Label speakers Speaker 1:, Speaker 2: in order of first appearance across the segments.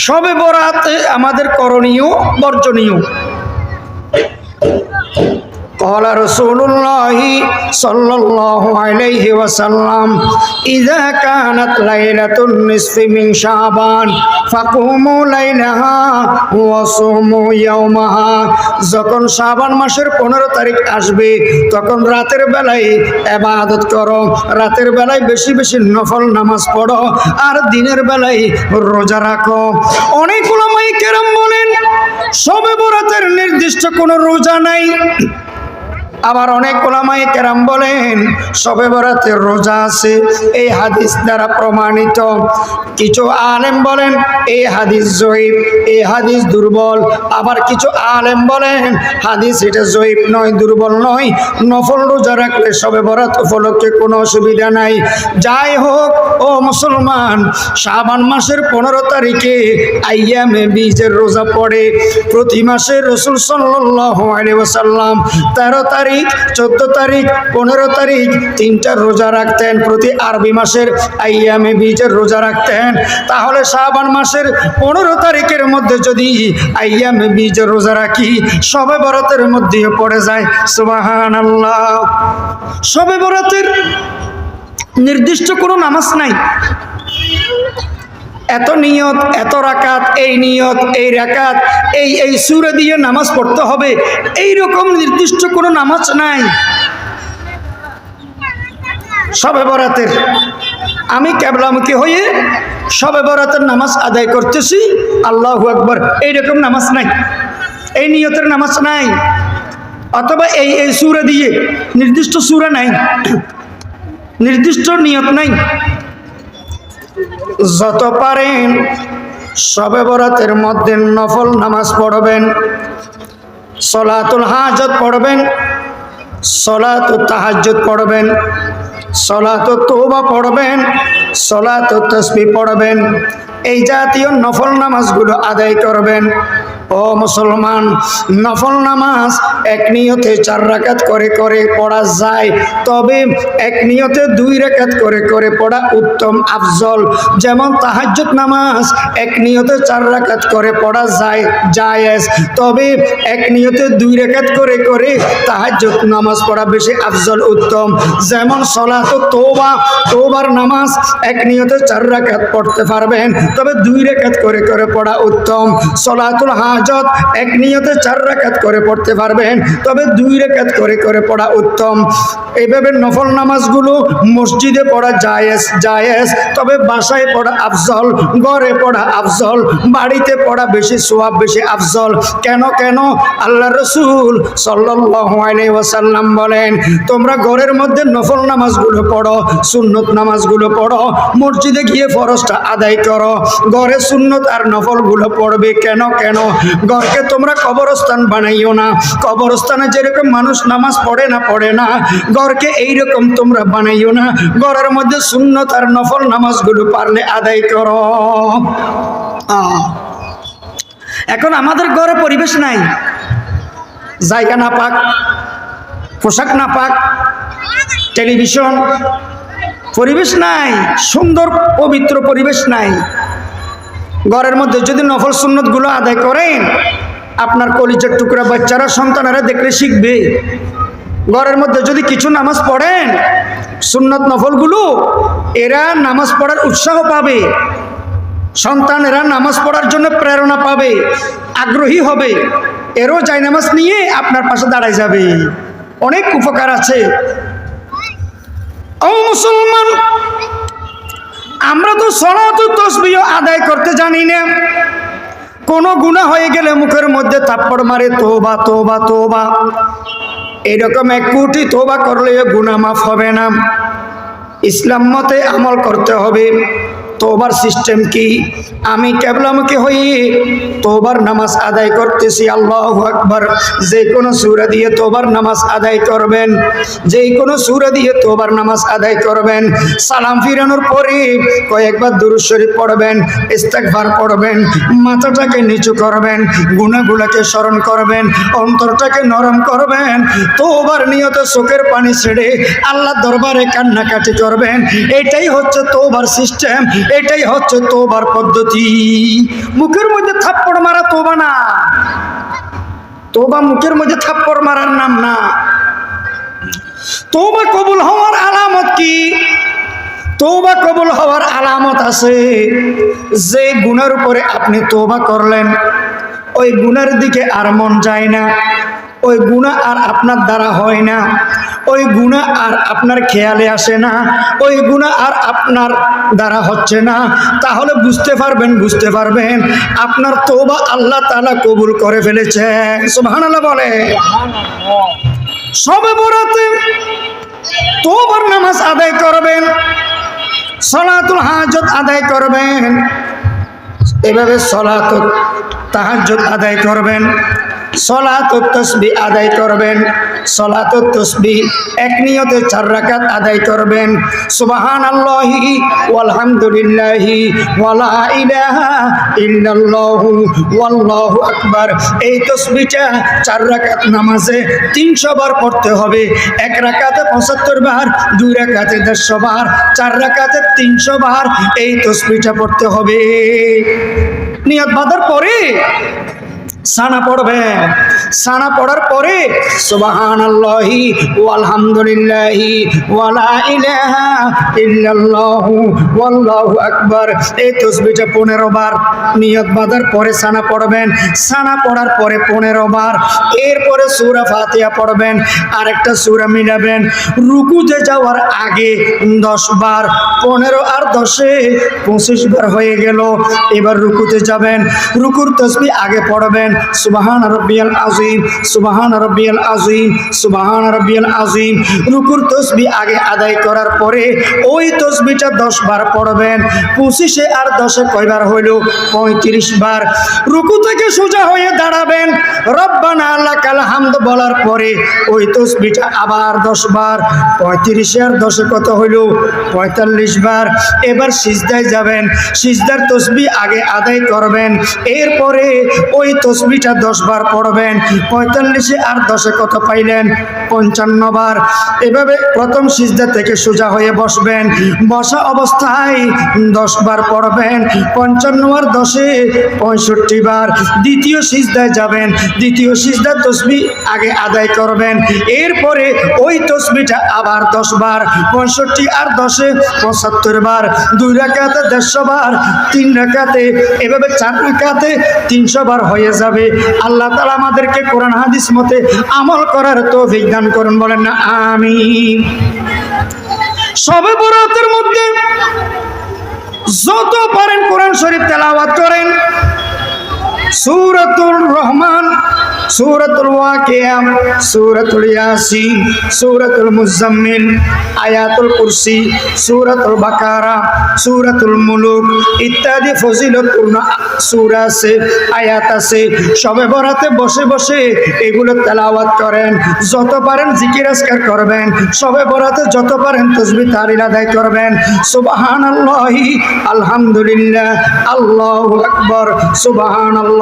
Speaker 1: শবে বরাতে আমাদের করণীয় বর্জনীয়। قال رسول الله صلى الله عليه وسلم إذا كانت ليلة النصف من شعبان فقوموا ليلها وصوموا يومها। যখন শাবান মাসের 15 তারিখ আসবে তখন রাতের বেলায় ইবাদত করো, রাতের বেলায় বেশি বেশি নফল নামাজ পড়ো আর দিনের বেলায় রোজা রাখো। অনেক উলামায়ে কেরাম বলেন শবে বরাতের নির্দিষ্ট কোনো রোজা নাই। আবার অনেক উলামায়ে কেরাম বলেন শবে বরাতের রোজা আছে, এই হাদিস দ্বারা প্রমাণিত। কিছু আলেম বলেন এই হাদিস জয়ীফ, এই হাদিস দুর্বল। আবার কিছু আলেম বলেন হাদিস এটা জয়ীফ নয়, দুর্বল নয়, নফল রোজা রাখলে শবে বরাত উপলক্ষে কোনো অসুবিধা নাই। যাই হোক ও মুসলমান, শাবান মাসের 15 তারিখে আইয়ামে বীজের রোজা পড়ে। প্রতি মাসে রাসূল সাল্লাল্লাহু আলাইহি ওয়াসাল্লাম 13 তারিখ, 14 তারিখ, 15 তারিখ 3টা রোজা রাখতেন। প্রতি আরবি মাসের আইয়ামে বীজের রোজা রাখতেন। তাহলে শাবান মাসের 15 তারিখের মধ্যে যদি আইয়ামে বীজের রোজা রাখি শবে বরাতের মধ্যেও পড়ে যায়। সুবহানাল্লাহ। শবে বরাতের নির্দিষ্ট কোনো নামাজ নাই। এত নিয়ত, এত রাকাত, এই নিয়ত, এই রাকাত, এই সূরা দিয়ে নামাজ পড়তে হবে, এই রকম নির্দিষ্ট কোনো নামাজ নাই শবে বরাতের। আমি কিবলামুখী হয়ে শবে বরাতের নামাজ আদায় করতেছি, আল্লাহু আকবার, এইরকম নামাজ নাই, এই নিয়তের নামাজ নাই। অথবা এই সূরা দিয়ে নির্দিষ্ট সূরা নাই, নির্দিষ্ট নিয়ত নাই। যত পারেন শবে বরাতের মধ্যে নফল নামাজ পড়বেন, সলাতুল হাজত পড়বেন, সলাতুত তাহাজ্জুদ পড়বেন, সলাতুত তওবা পড়বেন, সলাতুত তাসবিহ পড়বেন। এই জাতীয় নফল নামাজগুলো আদায় করবেন। ও মুসলমান, নফল নামাজ এক নিয়তে 4 রাকাত করে করে পড়া যায়, তবে এক নিয়তে 2 রাকাত করে করে পড়া উত্তম, আফজল। যেমন তাহাজ্জুদ নামাজ এক নিয়তে 4 রাকাত করে পড়া যায়, জায়েজ, তবে এক নিয়তে 2 রাকাত করে করে তাহাজ্জুদ নামাজ পড়া বেশি আফজল, উত্তম। যেমন সলাতুত তওবা, তওবার নামাজ এক নিয়তে 4 রাকাত পড়তে পারবেন, তবে 2 রাকাত করে করে পড়া উত্তম। সলাতুল হাজত এক নিয়তে 4 রাকাত করে পড়তে পারবেন, তবে 2 রাকাত করে করে পড়া উত্তম। এইভাবে নফল নামাজগুলো মসজিদে পড়া জায়েজ, জায়েজ, তবে বাসায় পড়া আফজল, ঘরে পড়া আফজল, বাড়িতে পড়া বেশি সওয়াব, বেশি আফজল। কেন কেন? আল্লাহ রাসূল সাল্লাল্লাহু আলাইহি ওয়াসাল্লাম বলেন, তোমরা ঘরের মধ্যে নফল নামাজগুলো পড়ো, সুন্নত নামাজগুলো পড়ো, মসজিদে গিয়ে ফরজটা আদায় করো। ঘরে সুন্নত আর নফলগুলো পড়বে। কেন কেন? ঘরকে তোমরা কবরস্থান বানাইও না। কবরস্থানে যেরকম মানুষ নামাজ পড়ে না, ঘরকে এইরকম তোমরা বানাইও না। ঘরের মধ্যে সুন্নত আর নফল নামাজগুলো পারলে আদায় করো। এখন আমাদের ঘরে পরিবেশ নাই, জায়গা না পাক, পোশাক না পাক, টেলিভিশন, পরিবেশ নাই, সুন্দর পবিত্র পরিবেশ নাই। ঘরের মধ্যে যদি নফল সুন্নতগুলো আদায় করেন, আপনার কলিজার টুকরা বাচ্চারা, সন্তানেরা দেখলে শিখবে। ঘরের মধ্যে যদি কিছু নামাজ পড়েন, সুন্নত নফলগুলো, এরা নামাজ পড়ার উৎসাহ পাবে, সন্তানেরা নামাজ পড়ার জন্য প্রেরণা পাবে, আগ্রহী হবে, এরও জায়নামাজ নিয়ে আপনার পাশে দাঁড়ায় যাবে। অনেক উপকার আছে। ও মুসলমান, আমরা তো সলাত ও তাসবিহ আদায় করতে জানি না। কোনো গুনাহ হয়ে গেলে মুখের মধ্যে থাপ্পড় মারে, তওবা তওবা তওবা। এরকম 1 কোটি তওবা করলে গুনাহ মাফ হবে না। ইসলাম মতে আমল করতে হবে। তওবার সিস্টেম কি? আমি কিবলামুখী হয়ে তওবার নামাজ আদায় করতেছি, আল্লাহু আকবার। যে কোনো সূরা দিয়ে তওবার নামাজ আদায় করবেন, যে কোনো সূরা দিয়ে তওবার নামাজ আদায় করবেন। সালাম ফিরানোর পরে কয়েকবার দুরূদ শরীফ পড়বেন, ইস্তিগফার পড়বেন, মাথাটাকে নিচু করবেন, গুনাহগুলোকে স্মরণ করবেন, অন্তরটাকে নরম করবেন। তওবার নিয়তে চোখের পানি ছেড়ে আল্লাহর দরবারে কান্নাকাটি করবেন। এটাই হচ্ছে তওবার সিস্টেম। এটাই হচ্ছে তওবার পদ্ধতি। মুখের মধ্যে থাপ্পড় মারা তওবা না, তওবা মুখের মধ্যে থাপ্পড় মারার নাম না। তওবা কবুল হওয়ার আলামত কি? তওবা কবুল হওয়ার আলামত আছে, যে গুনার উপরে আপনি তওবা করলেন ওই গুনার দিকে আর মন যায় না, ওই গুনাহ আর আপনার দ্বারা হয় না, ওই গুনাহ আর আপনার খেয়ালে আসে না, ওই গুনাহ আর আপনার দ্বারা হচ্ছে না, তাহলে বুঝতে পারবেন আপনার তওবা আল্লাহ তাআলা কবুল করে ফেলেছে। সুবহানাল্লাহ বলে। শবে বরাতে তওবার নামাজ আদায় করবেন, সালাতুল হাজত আদায় করবেন, এভাবে সালাতুল তাহাজ্জুদ আদায় করবেন, সালাতুত তাসবিহ আদায় করবেন। সালাতুত তাসবিহ এক নিয়তে 4 রাকাত আদায় করবেন। সুবহানাল্লাহি ওয়াল হামদুলিল্লাহি ওয়ালা ইলাহা ইল্লাল্লাহু ওয়াল্লাহু আকবার। এই তাসবিহটা 4 রাকাত নামাজে 300 বার পড়তে হবে। 1 রাকাতে 75 বার, 2 রাকাতে 150 বার, 4 রাকাতে 300 বার এই তাসবিহটা পড়তে হবে। নিয়ত বাঁধার পরে সানা পড়বেন, সানা পড়ার পরে সুবহানাল্লাহি ওয়াল হামদুলিল্লাহি ওয়ালা ইলাহা ইল্লাল্লাহু ওয়াল্লাহু আকবার এই তাসবিহটা 15 বার নিয়ত বাঁধার পরে সানা পড়বেন। সানা পড়ার পরে 15 বার, এরপরে সূরা ফাতিহা পড়বেন, আরেকটা সূরা মিলাবেন। রুকুতে যাওয়ার আগে 10 বার, 15 আর 10 25 বার হয়ে গেল। এবার রুকুতে যাবেন, রুকুর তাসবিহ আগে পড়বেন সুবহান রাব্বিয়াল আযীম, সুবহান রাব্বিয়াল আযীম, সুবহান রাব্বিয়াল আযীম। রুকুর তাসবিহ আগে আদায় করার পরে ওই তাসবিহটা 10 বার পড়বেন। 25 আর 10 কয়বার হইল? 35 বার। রুকু থেকে সোজা হয়ে দাঁড়াবেন, রব্বানা লাকাল হামদ বলার পরে ওই তাসবিহটা আবার 10 বার। 35 আর 10 কত হইল? 45 বার। এবার সিজদায় যাবেন, সিজদার তাসবিহ আগে আদায় করবেন, এরপরে ওই তাসবিহটা 10 বার পড়বেন। 45 আর 10 কত পাইলেন? 55 বার। এভাবে প্রথম সিজদা থেকে সোজা হয়ে বসবেন, বসা অবস্থায় 10 বার পড়বেন। 55 আর 10 65 বার। দ্বিতীয় সিজদায় যাবেন, দ্বিতীয় সিজদার তাসবিহ আগে আদায় করবেন, এরপরে ওই তাসবিহটা আবার 10 বার। 65 আর 10 75 বার। 2 রাকাতে 150 বার, 3 রাকাতে, এভাবে 4 রাকাতে 300 বার হয়ে যাবে। আল্লাহ তাআলা আমাদেরকে কোরআন হাদিস মতে আমল করার তৌফিক দান করুন, বলেন না আমিন। শবে বরাতের মধ্যে যত পারেন কোরআন শরীফ তেলাওয়াত করেন। সূরাতুর রহমান, সূরাতুল ওয়াকিয়া, সূরাতুল ইয়াসিন, সূরাতুল মুজাম্মিল, আয়াতুল কুরসি, সূরাতুল বাকারা, সূরাতুল মুলুক ইত্যাদি ফজিলতপূর্ণ সূরা আছে, আয়াত আছে। শবে বরাতে বসে বসে এগুলো তেলাওয়াত করেন। যত পারেন জিকির আজকার করবেন। শবে বরাতে যত পারেন তাসবিহ তাহলিল আদায় করবেন। সুবহানাল্লাহি আলহামদুলিল্লাহ আল্লাহু আকবার, সুবহানাল্লাহ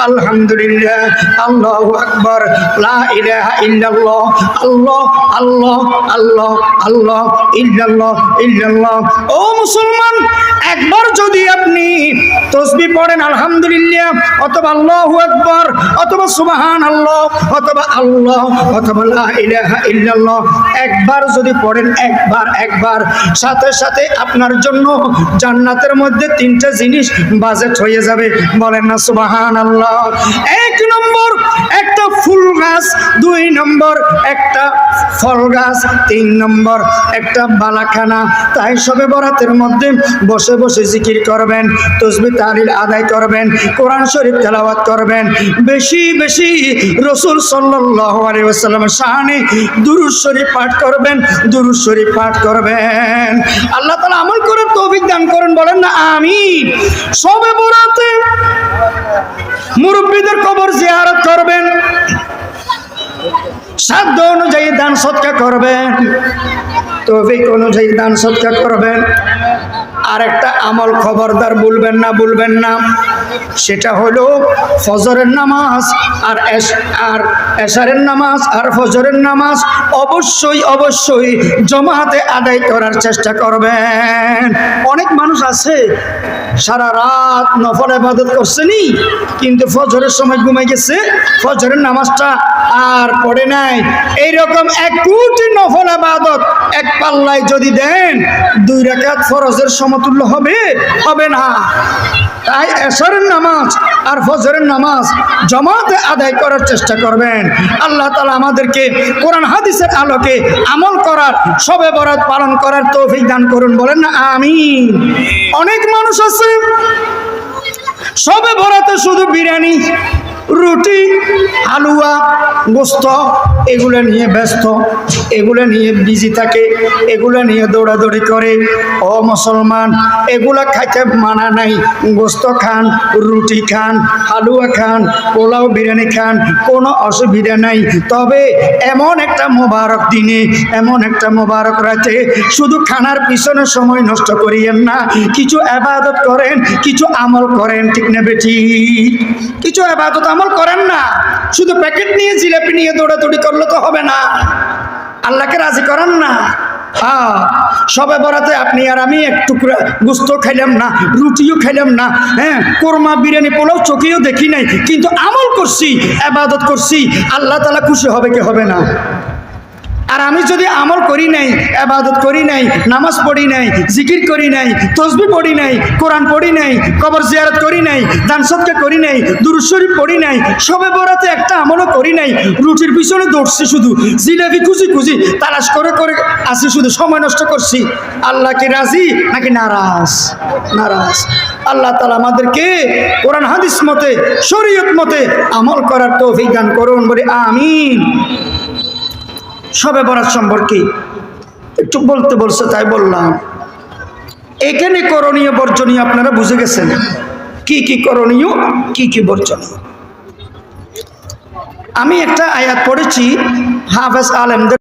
Speaker 1: আলহামদুলিল্লাহ আল্লাহু আকবার, লা ইলাহা ইল্লাল্লাহ, আল্লাহ আল্লাহ আল্লাহ আল্লাহ, ইল্লাল্লাহ ইল্লাল্লাহ। ও মুসলমান, একবার যদি আপনি তাসবিহ পড়েন আলহামদুলিল্লাহ অথবা আল্লাহু আকবার অথবা সুবহানাল্লাহ অথবা আল্লাহ অথবা লা ইলাহা ইল্লাল্লাহ, একবার যদি পড়েন, একবার সাথে সাথে আপনার জন্য জান্নাতের মধ্যে 3টা জিনিস বাজেট হয়ে যাবে, বলেন না সুবহানাল্লাহ। 1 নম্বর একটা ফুল গাছ, 2 নম্বর একটা ফল গাছ, 3 নম্বর একটা বালাখানা। তাই শবে বরাতের মধ্যে বসে বসে জিকির করবেন, তাসবিহ তাহলিল আদায় করবেন, কোরআন শরীফ তেলাওয়াত করবেন, বেশি বেশি রাসূল সাল্লাল্লাহু আলাইহি ওয়াসাল্লামের শানে দুরূদ শরীফ পাঠ করবেন, দুরূদ শরীফ পাঠ করবেন। আল্লাহ তাআলা আমল করার তৌফিক দান করেন, বলেন না আমিন। শবে বরাতে মুরব্বিদের কবর জিয়ারত করবেন, সাধ্য অনুযায়ী দান সদকা করবেন, তৌফিক অনুযায়ী দান সদকা করবেন। আর একটা আমল খবরদার ভুলবেন না, সেটা হলো ফজরের নামাজ আর এশারের নামাজ আর ফজরের নামাজ অবশ্যই অবশ্যই জমাতে আদায় করার চেষ্টা করবেন। অনেক মানুষ আছে সারা রাত নফল ইবাদত করছেনি, কিন্তু ফজরের সময় ঘুমাই গেছে, ফজরের নামাজটা আর পড়ে নাই। এইরকম 1 কোটি নফল ইবাদত এক পাল্লায় যদি দেন 2 রাকাত ফরজের সমতুল্য হবে? হবে না। তাই এশারের নামাজ আর ফজরের নামাজ জামাতে আদায় করার চেষ্টা করবেন। আল্লাহ তাআলা আমাদেরকে কোরআন হাদিসের আলোকে আমল করার, শবে বরাত পালন করার তৌফিক দান করুন, বলেন না আমিন। অনেক মানুষ আছে শবে বরাতে শুধু বিরিয়ানি, রুটি, হালুয়া, গোস্ত এগুলো নিয়ে ব্যস্ত, এগুলো নিয়ে বিজি থাকে, এগুলো নিয়ে দৌড়াদৌড়ি করে। ও মুসলমান, এগুলা খাইতে মানা নাই। গোস্ত খান, রুটি খান, হালুয়া খান, পোলাও বিরিয়ানি খান, কোনো অসুবিধা নাই। তবে এমন একটা মোবারক দিনে, এমন একটা মোবারক রাতে শুধু খানার পিছনে সময় নষ্ট করিয়েন না। কিছু ইবাদত করেন, কিছু আমল করেন, ঠিক না বেটি? কিছু ইবাদত আমল করেন না, শুধু প্যাকেট নিয়ে জিলাপি নিয়ে দৌড়াদৌড়ি করলে তো হবে না। আল্লাহকে রাজি করেন না। শবে বরাতে আপনি আর আমি এক টুকরা গোস্ত খাইলাম না, রুটিও খাইলাম না, হ্যাঁ, কোরমা বিরিয়ানি পোলাও চোখেও দেখি নাই, কিন্তু আমল করছি, ইবাদত করছি, আল্লাহ তাআলা খুশি হবে কি হবে না? আর আমি যদি আমল করি নাই, ইবাদত করি নাই, নামাজ পড়ি নাই, জিকির করি নাই, তাসবিহ পড়ি নাই, কোরআন পড়ি নাই, কবর জিয়ারত করি নাই, দান সদকা করি নাই, দুরূদ শরীফ পড়ি নাই, শবে বরাতে একটা আমলও করি নাই, রুটির পিছনে দৌড়ছি, শুধু জিলাপি খুঁজি খুঁজি তালাশ করে করে আসি, শুধু সময় নষ্ট করছি, আল্লাহ কি রাজি নাকি নারাজ? নারাজ। আল্লাহ তাআলা আমাদেরকে কোরআন হাদিস মতে, শরীয়ত মতে আমল করার তৌফিক দান করুন, বলি আমিন। শবে বরাত সম্পর্কে একটু বলতে বলছে, তাই বললাম। এখানে করণীয় বর্জনীয় আপনারা বুঝে গেছেন, কি কি করণীয়, কি কি বর্জনীয়। আমি একটা আয়াত পড়েছি হাফেজ আলেমদের